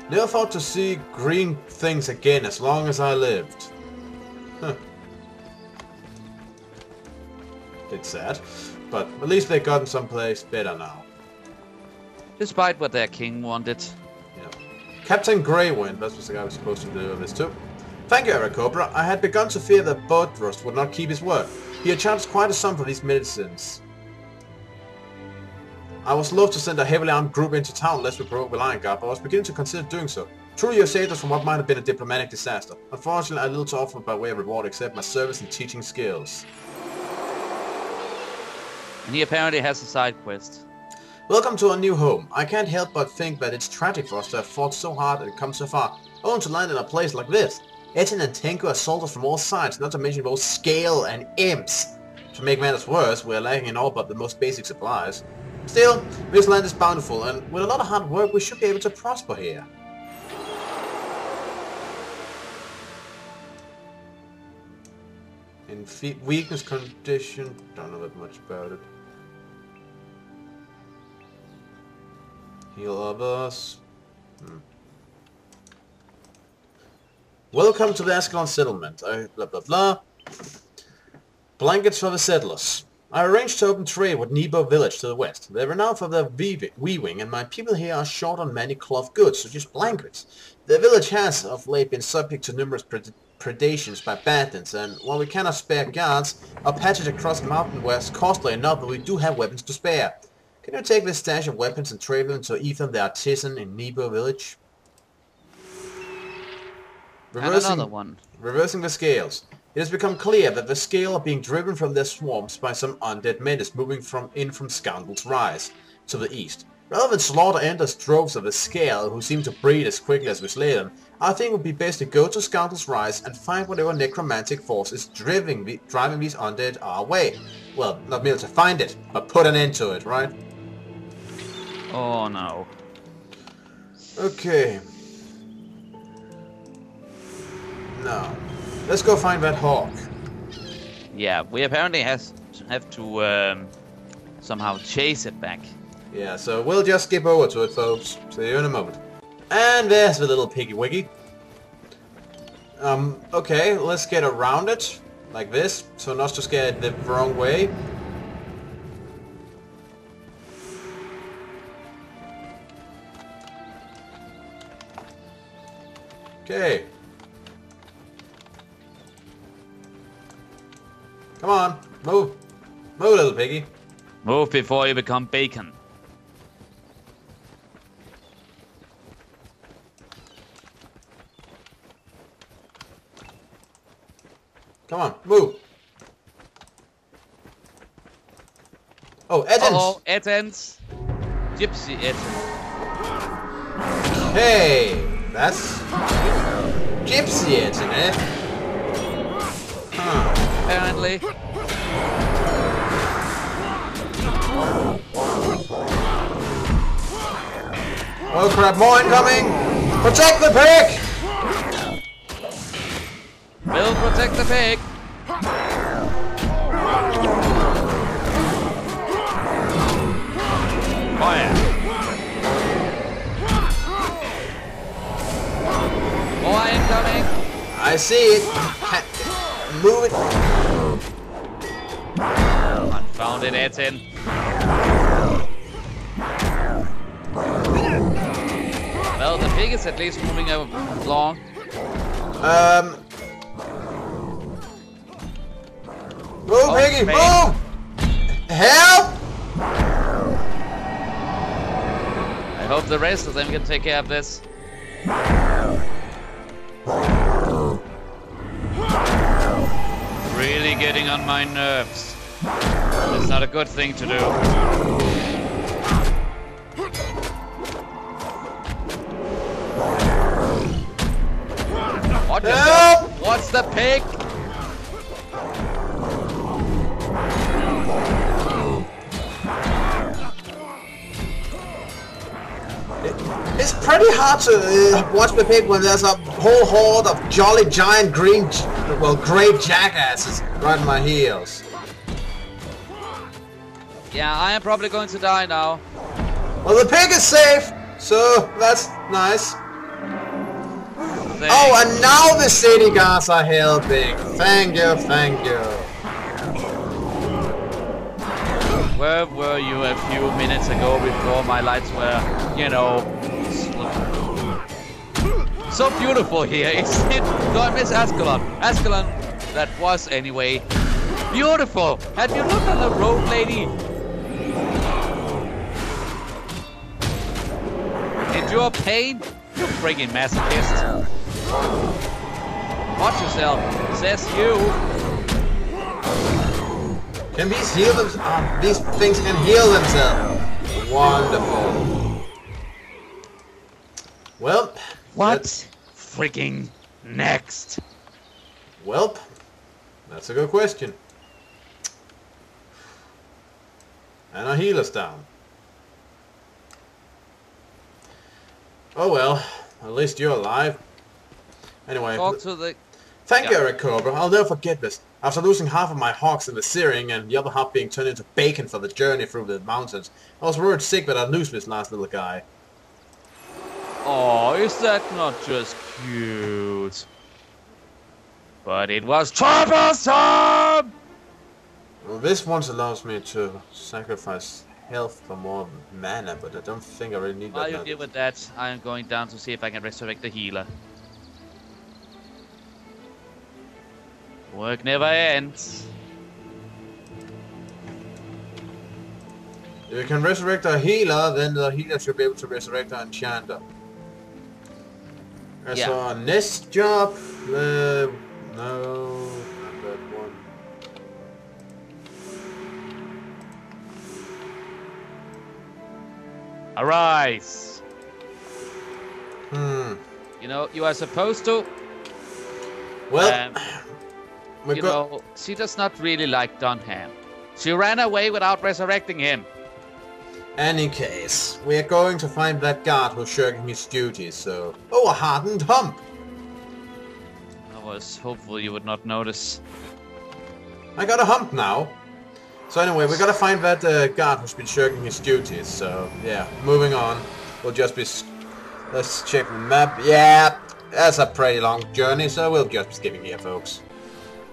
Never thought to see green things again as long as I lived. Huh. It's sad, but at least they've gotten someplace better now. Despite what their king wanted. Yeah. Captain Greywind, that's what the guy was supposed to do this too. Thank you, Aarakocra. I had begun to fear that Bodhrust would not keep his word. He had charged quite a sum for these medicines. I was loath to send a heavily armed group into town lest we broke with Irongard, but I was beginning to consider doing so. Truly you saved us from what might have been a diplomatic disaster. Unfortunately, I had little to offer by way of reward except my service and teaching skills. And he apparently has a side quest. Welcome to our new home. I can't help but think that it's tragic for us to have fought so hard and come so far, only to land in a place like this. Etienne and Tengu assault us from all sides, not to mention both Scale and Imps. To make matters worse, we're lacking in all but the most basic supplies. Still, this land is bountiful, and with a lot of hard work we should be able to prosper here. In weakness condition, don't know that much about it. Heal others. Welcome to the Ascalon settlement. Blah blah blah. Blankets for the settlers. I arranged to open trade with Nebo village to the west. They're renowned for their weaving, and my people here are short on many cloth goods, such as blankets. The village has of late been subject to numerous predations by bandits, and while we cannot spare guards, our passage across the mountain was costly enough that we do have weapons to spare. Can you take this stash of weapons and trade them to Ethan the artisan in Nebo village? Reversing the scales. It has become clear that the scale are being driven from their swarms by some undead menace moving in from Scoundrel's Rise to the east. Rather than slaughter endless droves of the scale who seem to breed as quickly as we slay them, I think it would be best to go to Scoundrel's Rise and find whatever necromantic force is driving these undead our way. Well, not merely to find it, but put an end to it, right? Oh no. Okay. Now, let's go find that hawk. Yeah, we apparently have to somehow chase it back. Yeah, so we'll just skip over to it, folks. See you in a moment. And there's the little piggy wiggy. Okay, let's get around it. Like this, so not to scare it the wrong way. Okay. Come on, move. Move, little piggy. Move before you become bacon. Come on, move. Oh, Edens! Uh-oh, Edens. Gypsy Edens. Hey, that's Gypsy Edens, eh? Huh. Apparently. Oh crap, more incoming! Protect the pig! We'll protect the pig. Fire. More incoming. I see it. Move it. Found it, Etienne. Well, the pig is at least moving along. Move, piggy, move! Help! I hope the rest of them can take care of this. Really getting on my nerves. It's not a good thing to do. What is Help! What's the pig? It's pretty hard to watch the pig when there's a whole horde of jolly giant grey jackasses right in my heels. Yeah, I am probably going to die now. Well, the pig is safe, so that's nice. Thank Oh, and now the city guards are helping. Thank you, thank you. Where were you a few minutes ago before my lights were, you know, so beautiful here, isn't it? Do I miss Ascalon? Ascalon, that was anyway. Beautiful! Have you looked on the road, lady? Endure pain? You friggin' masochist. Watch yourself, says you. Can these heal themselves? These things can heal themselves. Wonderful. Well, What frigging next? Welp, that's a good question. And our healer's down. Oh well, at least you're alive. Anyway, Talk to the... thank you, Eric Cobra. I'll never forget this. After losing half of my hogs in the searing and the other half being turned into bacon for the journey through the mountains, I was worried sick that I'd lose this last little guy. Oh, is that not just cute? But it was troublesome! Well, this once allows me to sacrifice health for more mana, but I don't think I really need that. While you deal with that, I am going down to see if I can resurrect the healer. Work never ends. If you can resurrect a healer, then the healer should be able to resurrect an enchanter. Yeah. So our next job, no, not that one. Arise! Hmm. You know, you are supposed to... Well, we you got. know, she does not really like Dunham. She ran away without resurrecting him. Any case, we are going to find that guard who's shirking his duties. So, oh, a hardened hump. I was hopeful you would not notice. I got a hump now. So anyway, we gotta find that guard who's been shirking his duties. So yeah, moving on. We'll just be. Let's check the map. Yeah, that's a pretty long journey, so we'll just be skipping here, folks.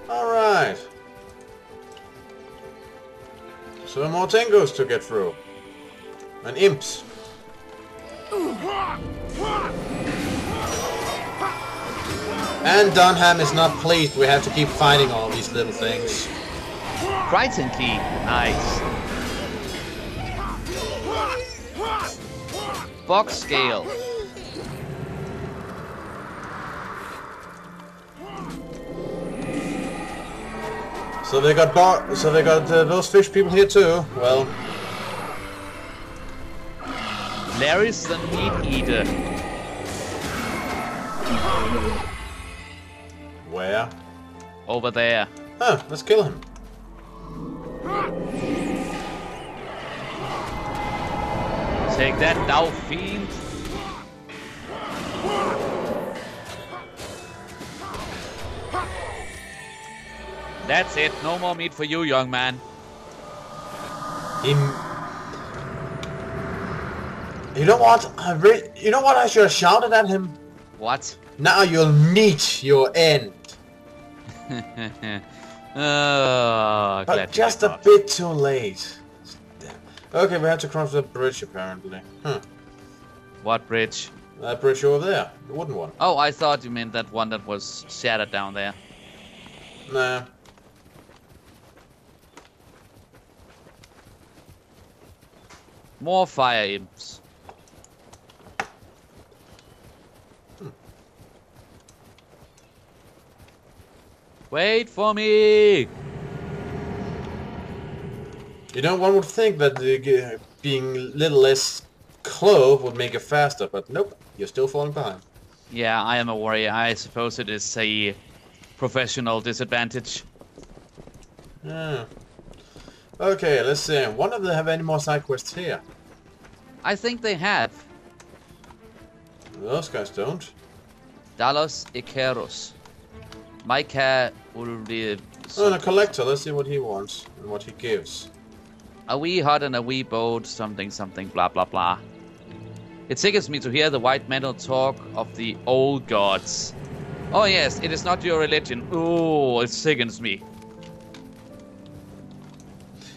All right. So more Tengos to get through, and imps. And Dunham is not pleased. We have to keep fighting all these little things. Crichton key. Nice. Box scale. So they got those fish people here too. Well, Larry's the meat eater. where? Over there. Huh, let's kill him. Take that, thou fiend. That's it. No more meat for you, young man. You know what? You know what? I should have shouted at him. What? Now you'll meet your end. Oh, But just a bit too late. Damn. Okay, we have to cross the bridge apparently. Huh. What bridge? That bridge over there, the wooden one. Oh, I thought you meant that one that was shattered down there. Nah. More fire imps. Wait for me! You know, one would think that being a little less clove would make it faster, but nope, you're still falling behind. Yeah, I am a warrior. I suppose it is a professional disadvantage. Yeah. Okay, let's see. Wonder if they have any more side quests here. I think they have. Those guys don't. Dalos Icaros. Micah Ulri. Oh, and a collector. Let's see what he wants and what he gives. A wee hut and a wee boat, something, something, blah, blah, blah. It sickens me to hear the white metal talk of the old gods. Oh yes, it is not your religion. Oh, it sickens me.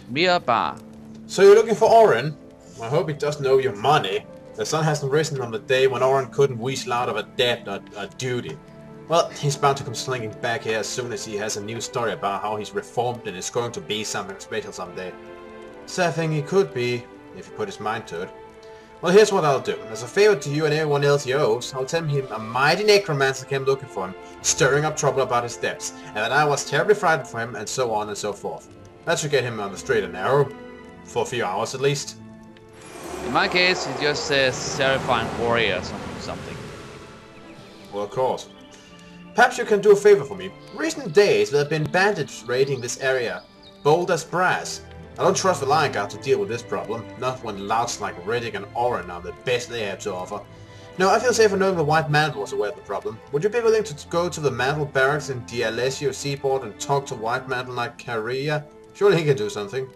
Mirbar. So you're looking for Orin? I hope he doesn't owe you money. The sun hasn't risen on the day when Orin couldn't weasel out of a debt or a duty. Well, he's bound to come slinking back here as soon as he has a new story about how he's reformed and is going to be something special someday. Sad thing he could be, if he put his mind to it. Well, here's what I'll do. As a favor to you and everyone else he owes, I'll tell him a mighty necromancer came looking for him, stirring up trouble about his debts, and that I was terribly frightened for him, and so on and so forth. That should get him on the straight and narrow. For a few hours at least. In my case, he just says Seraphine Warrior or something. Well, of course. Perhaps you can do a favor for me. Recent days there have been bandits raiding this area, bold as brass. I don't trust the Lion Guard to deal with this problem, not when louts like Riddick and Orin are the best they have to offer. No, I feel safer knowing the White Mantle was aware of the problem. Would you be willing to go to the Mantle Barracks in D'Alessio Seaport and talk to White Mantle like Caria? Surely he can do something.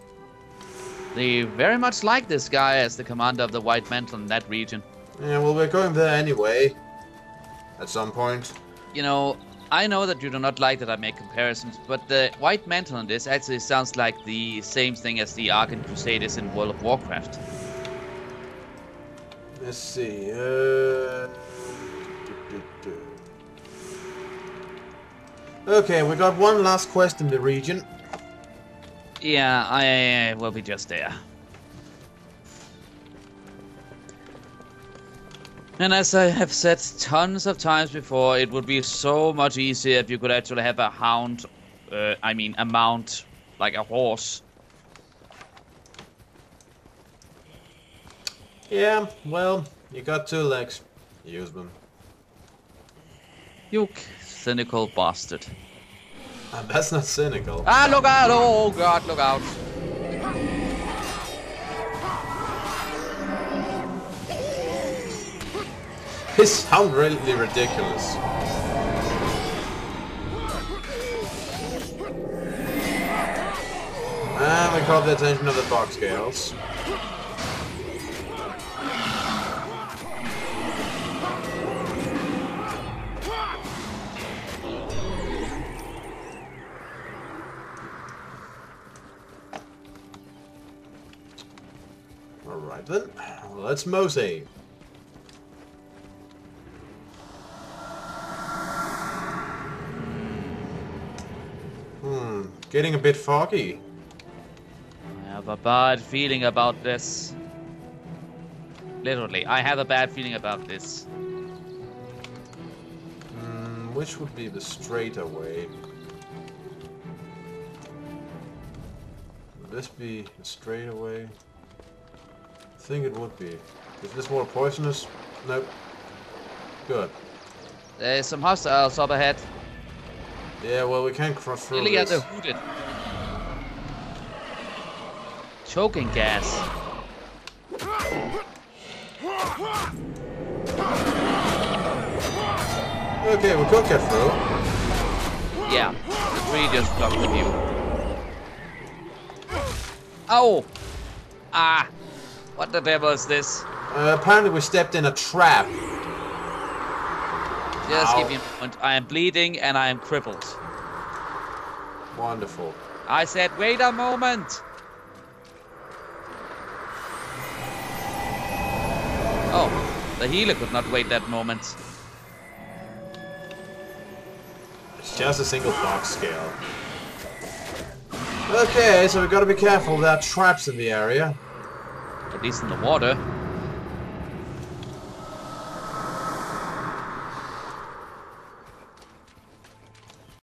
They very much like this guy as the commander of the White Mantle in that region. Yeah, well, we're going there anyway. At some point. You know, I know that you do not like that I make comparisons, but the White Mantle in this actually sounds like the same thing as the Arkan Crusaders in World of Warcraft. Let's see, Okay, we got one last quest in the region. Yeah, I will be just there. And as I have said tons of times before, it would be so much easier if you could actually have a hound, a mount, like a horse. Yeah, well, you got 2 legs. Use them. You cynical bastard. That's not cynical. Ah, look out! Oh god, look out! This sounds really ridiculous. And we caught the attention of the box girls. Alright then, let's mosey. Getting a bit foggy. I have a bad feeling about this. Literally, I have a bad feeling about this. Which would be the straighter way? Would this be the straighter way? I think it would be. Is this more poisonous? Nope. Good. There's some hostiles up ahead. Yeah, well, we can't cross through Really at this. the hooded. Choking gas. Okay, we could get through. Yeah, the tree just blocked the view. Oh! Ah! What the devil is this? Apparently we stepped in a trap. Just Ow. give me a moment. I am bleeding and I am crippled. Wonderful. I said, wait a moment! Oh, the healer could not wait that moment. It's just a single box scale. Okay, so we gotta be careful. There are traps in the area. At least in the water.